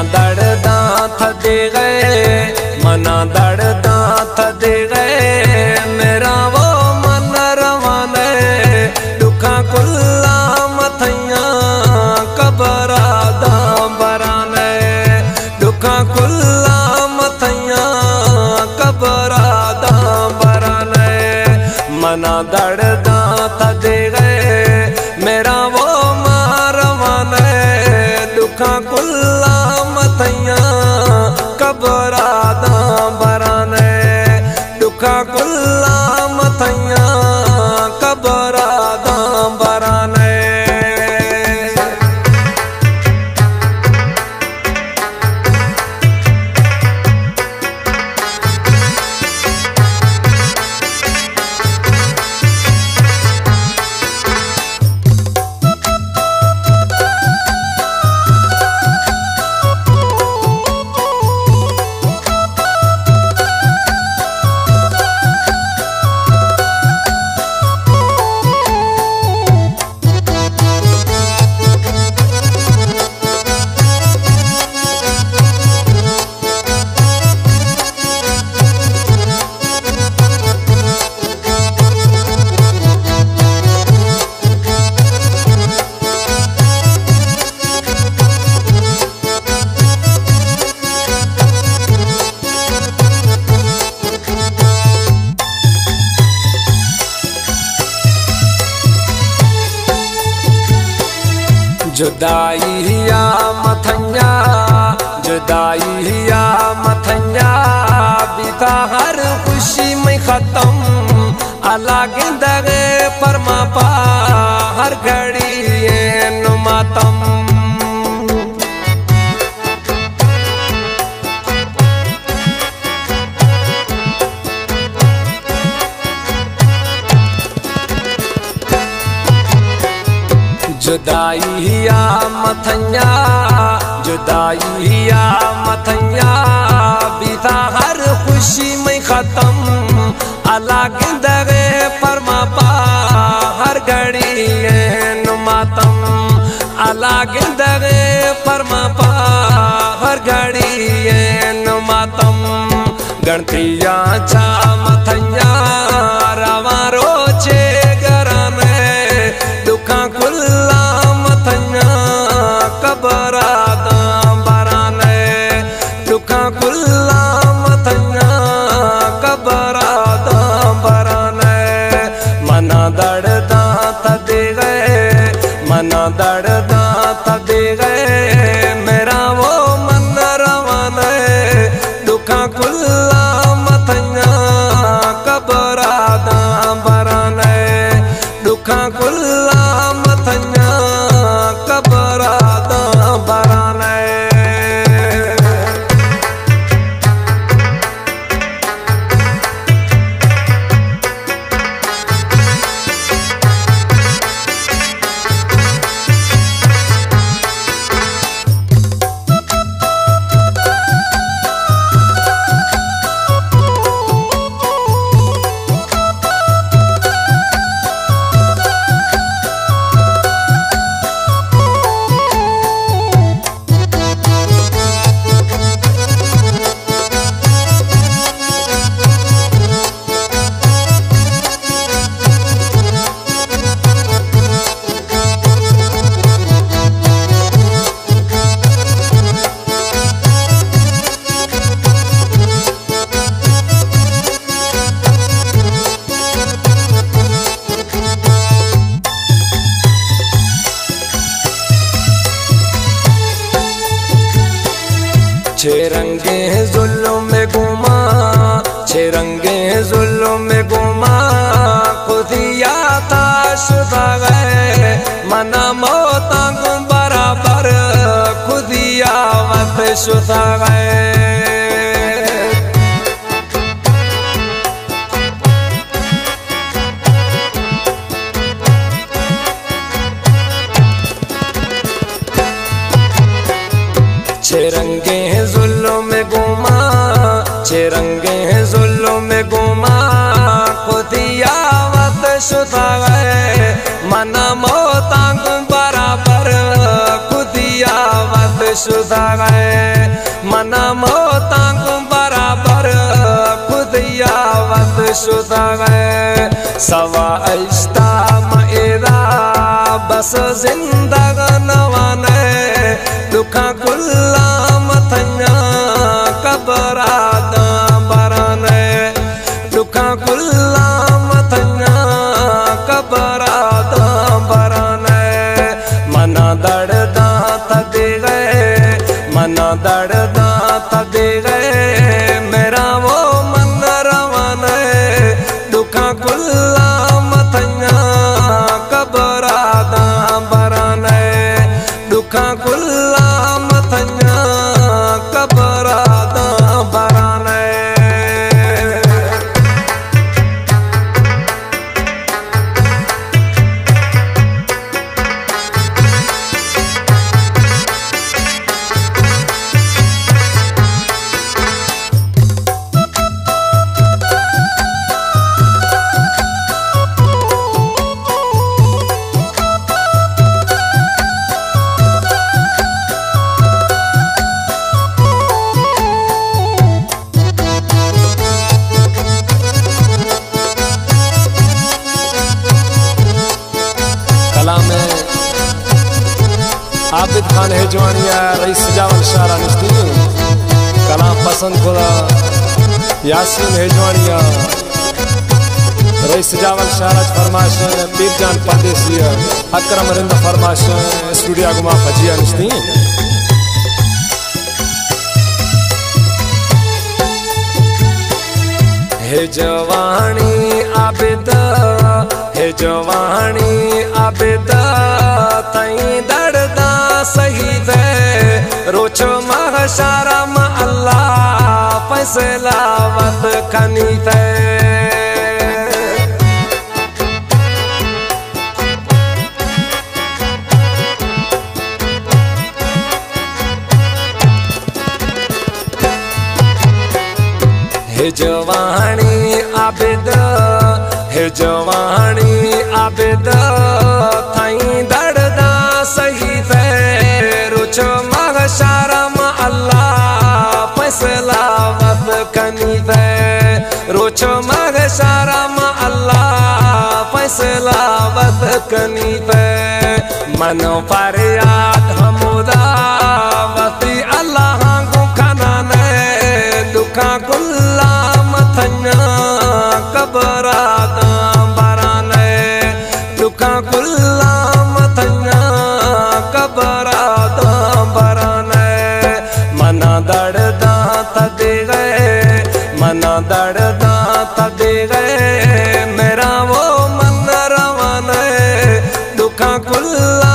दर्दा थदे गए, मना दर्दा थदे गए, मेरा वो मन रवाने दुखा कुल्ला मथैया कबरा दा बराने, दुखा कुल्ला मथैया कबरा दा बराने, मना दर्दा थदे गए, मेरा वो मारवाने दुखा कुल्ला मथैया कबरा दा बराने, दुखा कुल्ला मथैया कबरा दा बराने। जुदाई या मथैया, जुदाई या मथैया, बीता हर खुशी में खत्म, अलग दगे पर मापा हर घड़ी ये नुमातम। जुदाई या मथैया, जुदाई या मथैया, बीता हर खुशी में खत्म, अलग दगे पर मापा हर घड़ी नुमातम, अलग दगे पर मापा हर घड़ी नुमातम। गणतिया छा मथैया रवा रोचे गराने, दुखा कुल्ला मथैया कबरा दा बराने, दुखा कुल्ला मथैया कबरा दा बराने, मना दर्दा थदे गए, मना दर्दा थदे गए, मेरा वो मन रवाने दुखा कुल्ला मथैया कबरा दा बराने, दुखा कुल्ला मथैया कबरा दा बराने। छे रंगे जुल्म में घुमा, छे रंगे जुल्म में घुमा, खुदिया था शुदा गए, मना मौता गुम बराबर, खुदिया वत शुदा गए। छे रंगे जुल्म में घुमा, छे रंगे जुल्म में घुमा, खुदिया वत शुदा गए, मना मौता गुम बराबर, खुदिया वत शुदा गए। शुदा गए सवा इश्ता मेरा बस जिंदगनवाने दुखा कुल्ला मथन्या कबरादा बराने दुखा कुल्ला मथन्या कबरादा बराने मना दर्दा दे गए मना दर्दा दे गए मेरा वो मन रवाने दुखा कुल्ला मथन्या कबरादा बराने दुखा कुल्ला मथन्या कबरादा बराने आबिद खान हेजवानिया रईस जावल शारा निस्ती कलाम पसंद खुदा यासीन हेजवानिया रईस जावल शारा फरमाश पीर जान परदेसी अकरम रिंद फरमाश स्टूडियो गुमा फजिया निस्ती हेजवानी आबिद हेजवानी आबिद तई दर्दा सही दे रोचो महशारा मा अल्लाह फैसला वत खनी थे हेजवानी आबिद हेजवानी आबिद थई दर्दा सही थे रुचो महशारा मा अल्लाह फैसला वत खनी थे रुचो महशारा मा अल्लाह फैसला वत खनी थे मनो पर याद हमुदा वती अल्लाह को खाना ने दुखा कुल्ला मथन्या कबरादा बराने दुखा कुल्ला मथन्या कबरादा बराने मना दर्दा दे गए मना दर्दा दे गए मेरा वो मन रवाने दुखा कुल्ला